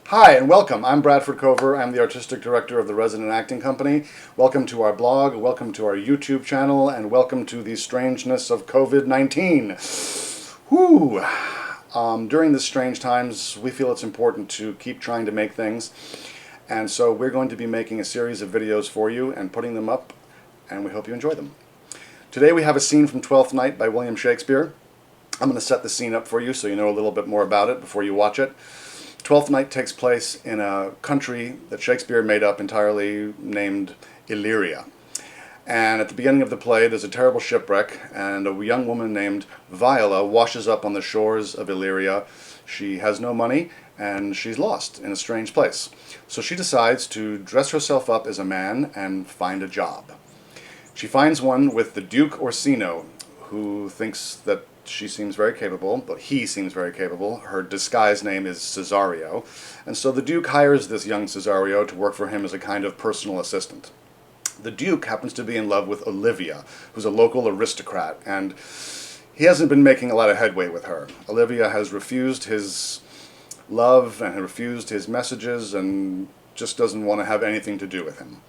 Hi and welcome. I'm Bradford Cover. I'm the artistic director of the Resident Acting Company. Welcome to our blog, welcome to our YouTube channel, and welcome to the strangeness of COVID-19. Whew. During this strange times, we feel it's important to keep trying to make things. And so we're going to be making a series of videos for you and putting them up, and we hope you enjoy them. Today we have a scene from Twelfth Night by William Shakespeare. I'm going to set the scene up for you so you know a little bit more about it before you watch it. Twelfth Night takes place in a country that Shakespeare made up entirely named Illyria. And at the beginning of the play, there's a terrible shipwreck, and a young woman named Viola washes up on the shores of Illyria. She has no money, and she's lost in a strange place. So she decides to dress herself up as a man and find a job. She finds one with the Duke Orsino, who thinks that she seems very capable, but he seems very capable. Her disguised name is Cesario, and so the Duke hires this young Cesario to work for him as a kind of personal assistant. The Duke happens to be in love with Olivia, who's a local aristocrat, and he hasn't been making a lot of headway with her. Olivia has refused his love and refused his messages and just doesn't want to have anything to do with him.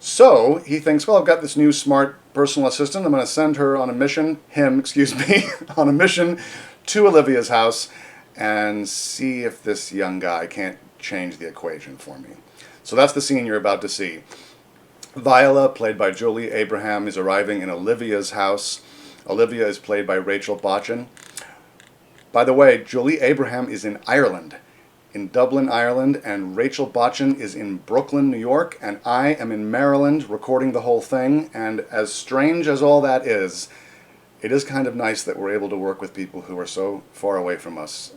So he thinks, well, I've got this new smart personal assistant. I'm going to send her on a mission, on a mission to Olivia's house and see if this young guy can't change the equation for me. So that's the scene you're about to see. Viola, played by Julie Abraham, is arriving in Olivia's house. Olivia is played by Rachel Botchan. By the way, Julie Abraham is in Ireland. In Dublin, Ireland, and Rachel Botchan is in Brooklyn, New York, and I am in Maryland recording the whole thing, and as strange as all that is, it is kind of nice that we're able to work with people who are so far away from us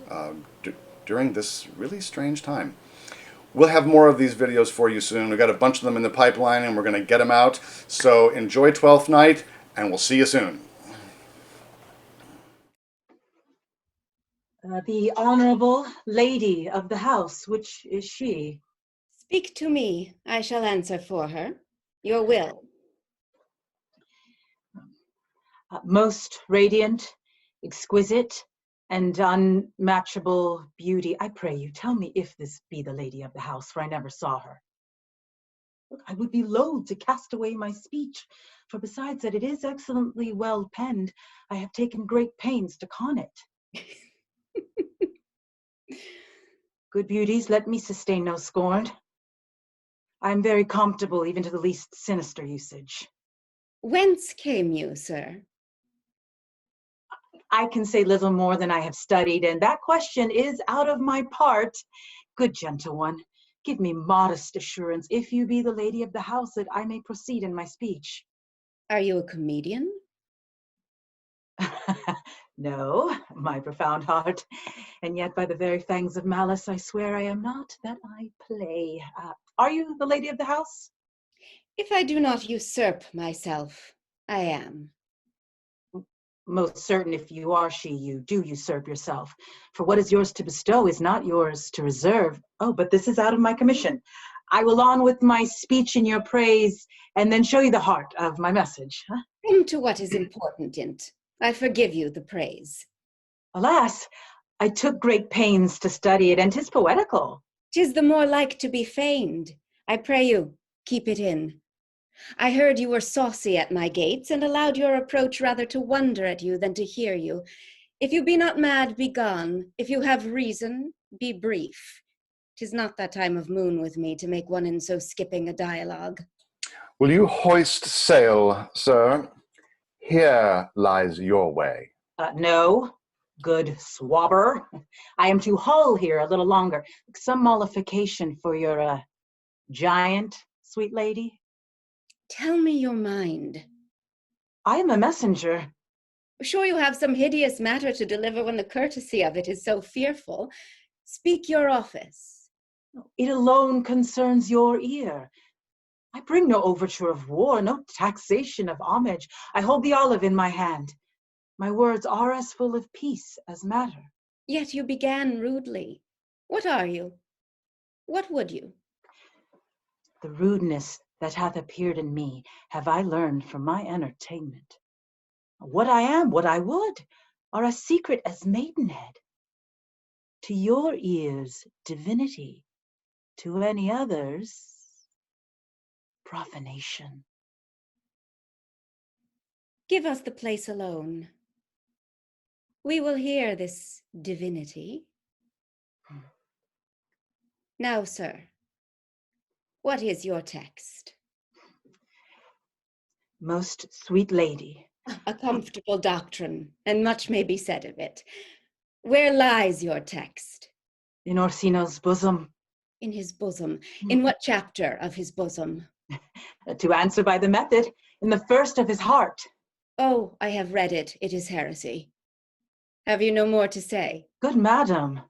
during this really strange time. We'll have more of these videos for you soon. We've got a bunch of them in the pipeline, and we're going to get them out, so enjoy Twelfth Night, and we'll see you soon. The Honorable Lady of the House, which is she? Speak to me, I shall answer for her. Your will. Most radiant, exquisite, and unmatchable beauty. I pray you, tell me if this be the lady of the house, for I never saw her. Look, I would be loath to cast away my speech, for besides that it is excellently well penned, I have taken great pains to con it. Good beauties, let me sustain no scorn. I am very comfortable even to the least sinister usage. Whence came you, sir? I can say little more than I have studied, and that question is out of my part. Good gentle one, give me modest assurance, if you be the lady of the house, that I may proceed in my speech. Are you a comedian? No, my profound heart, and yet by the very fangs of malice I swear I am not, that I play. Are you the lady of the house? If I do not usurp myself, I am. Most certain if you are she, you do usurp yourself. For what is yours to bestow is not yours to reserve. Oh, but this is out of my commission. I will on with my speech in your praise, and then show you the heart of my message. Huh? Come to what is important in't. I forgive you the praise. Alas, I took great pains to study it, and 'tis poetical. 'Tis the more like to be feigned. I pray you, keep it in. I heard you were saucy at my gates, and allowed your approach rather to wonder at you than to hear you. If you be not mad, be gone. If you have reason, be brief. 'Tis not that time of moon with me to make one in so skipping a dialogue. Will you hoist sail, sir? Here lies your way. No, good swabber. I am to hull here a little longer. Some mollification for your giant, sweet lady. Tell me your mind. I am a messenger. Sure you have some hideous matter to deliver when the courtesy of it is so fearful. Speak your office. It alone concerns your ear. I bring no overture of war, no taxation of homage. I hold the olive in my hand. My words are as full of peace as matter. Yet you began rudely. What are you? What would you? The rudeness that hath appeared in me have I learned for my entertainment. What I am, what I would, are as secret as maidenhead. To your ears, divinity. To any others, profanation. Give us the place alone. We will hear this divinity. Now, sir, what is your text? Most sweet lady. A comfortable doctrine, and much may be said of it. Where lies your text? In Orsino's bosom. In his bosom. In what chapter of his bosom? To answer by the method, in the first of his heart. Oh, I have read it. It is heresy. Have you no more to say? Good madam.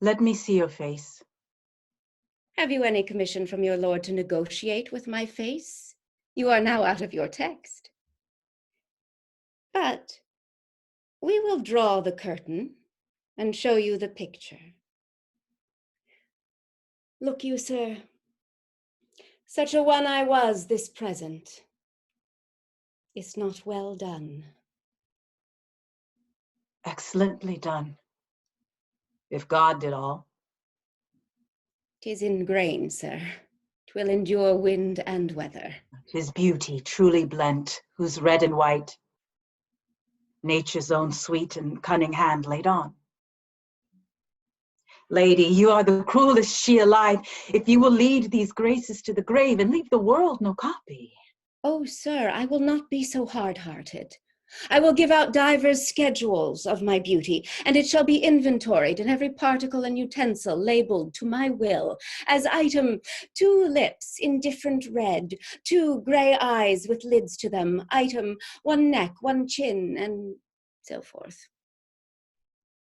Let me see your face. Have you any commission from your lord to negotiate with my face? You are now out of your text. But we will draw the curtain and show you the picture. Look you, sir, such a one I was this present. Is not well done. Excellently done. If God did all. 'Tis in grain, sir. 'Twill endure wind and weather. 'Tis beauty truly blent, whose red and white nature's own sweet and cunning hand laid on. Lady, you are the cruelest she alive, if you will lead these graces to the grave and leave the world no copy. Oh, sir, I will not be so hard-hearted. I will give out divers schedules of my beauty, and it shall be inventoried, and every particle and utensil labeled to my will, as item 2 lips indifferent red, 2 gray eyes with lids to them, item 1 neck, 1 chin, and so forth.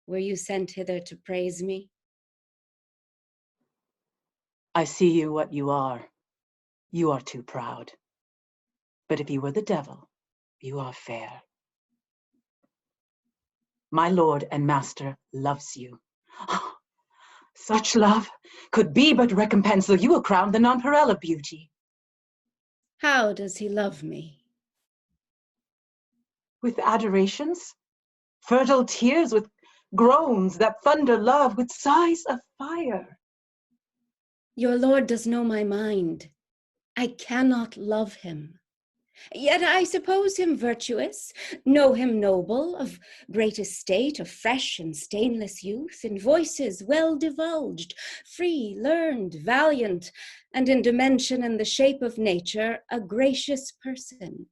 Were you sent hither to praise me? I see you what you are. You are too proud. But if you were the devil, you are fair. My lord and master loves you. Such love could be but recompense, though you will crown the nonpareil of beauty. How does he love me? With adorations, fertile tears, with groans that thunder love, with sighs of fire. Your lord does know my mind. I cannot love him. Yet I suppose him virtuous, know him noble, of great estate, of fresh and stainless youth, in voices well divulged, free, learned, valiant, and in dimension and the shape of nature, a gracious person.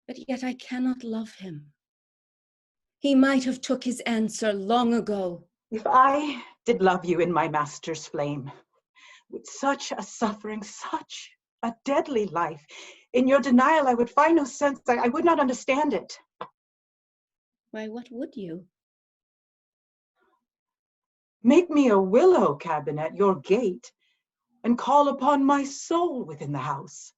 But yet I cannot love him. He might have took his answer long ago. If I did love you in my master's flame, with such a suffering, such a deadly life, in your denial I would find no sense, I would not understand it. Why, what would you? Make me a willow cabin at your gate, and call upon my soul within the house.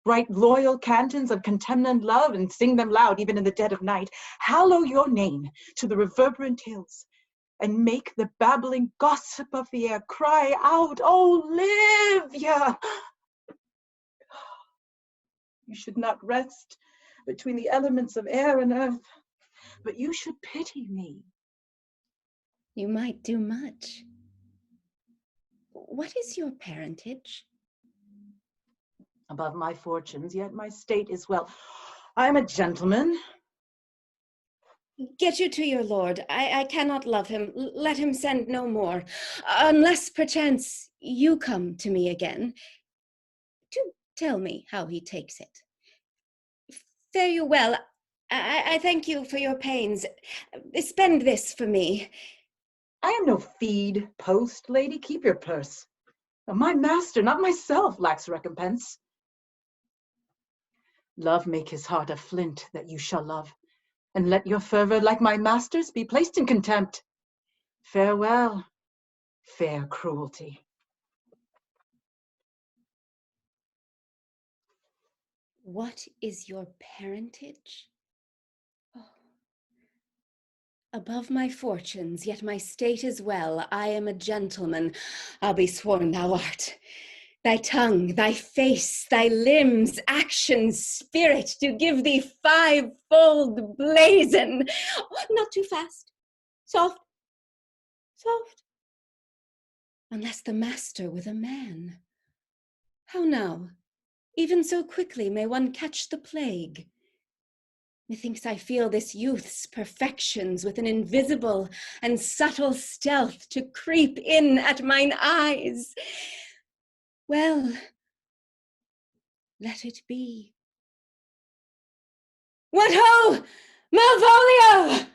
Write loyal cantons of contemnant love, and sing them loud even in the dead of night. Hallow your name to the reverberant hills, and make the babbling gossip of the air cry out, "Oh, Livia!" You should not rest between the elements of air and earth, but you should pity me. You might do much. What is your parentage? Above my fortunes, yet my state is well. I am a gentleman. Get you to your lord. I cannot love him. Let him send no more, unless perchance you come to me again. Do tell me how he takes it. Fare you well. I thank you for your pains. Spend this for me. I am no feed post, lady. Keep your purse. My master, not myself, lacks recompense. Love make his heart a flint that you shall love, and let your fervor, like my master's, be placed in contempt. Farewell, fair cruelty. What is your parentage? Oh. Above my fortunes, yet my state is well. I am a gentleman. I'll be sworn thou art. Thy tongue, thy face, thy limbs, actions, spirit, to give thee fivefold blazon. Oh, not too fast. Soft, soft. Unless the master with a man. How now? Even so quickly may one catch the plague. Methinks I feel this youth's perfections with an invisible and subtle stealth to creep in at mine eyes. Well, let it be. What ho, Malvolio!